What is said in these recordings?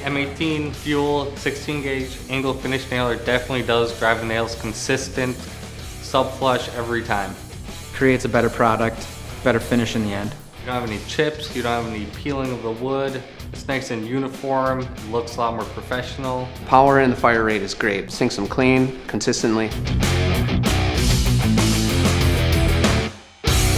M18 fuel 16 gauge angle finish nailer definitely does drive the nails consistent, sub flush every time. Creates a better product, better finish in the end. You don't have any chips, you don't have any peeling of the wood. It's nice and uniform, looks a lot more professional. Power and the fire rate is great. Sinks them clean, consistently.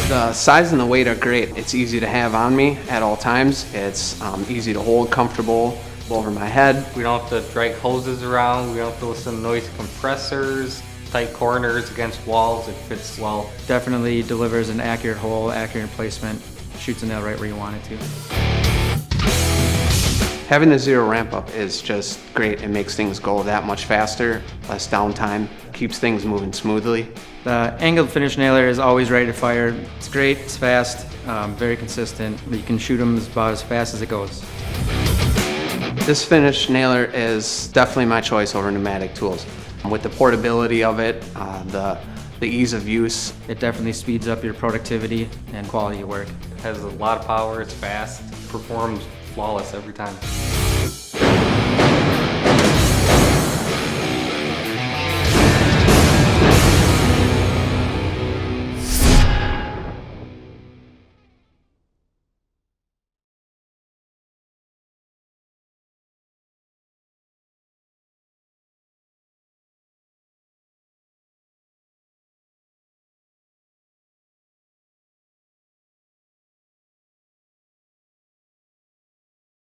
The size and the weight are great. It's easy to have on me at all times. It's easy to hold, comfortable over my head. We don't have to drag hoses around, we don't have to listen to noisy compressors, tight corners against walls. It fits well. Definitely delivers an accurate hole, accurate placement, shoots a nail right where you want it to. Having the zero ramp up is just great. It makes things go that much faster, less downtime, keeps things moving smoothly. The angled finish nailer is always ready to fire. It's great, it's fast, very consistent. You can shoot them about as fast as it goes. This finish nailer is definitely my choice over pneumatic tools. With the portability of it, the ease of use. It definitely speeds up your productivity and quality of work. It has a lot of power, it's fast, performs flawless every time.